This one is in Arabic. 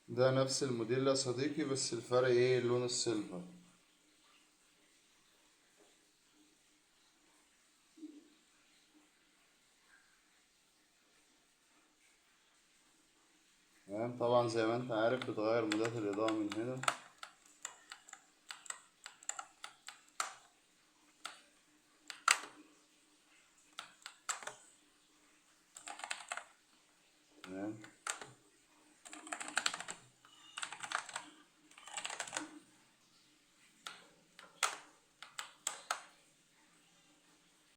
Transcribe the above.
ده نفس الموديل يا صديقي، بس الفرق ايه؟ لون السيلفر. تمام. طبعا زي ما انت عارف بتغير مودات الإضاءة من هنا.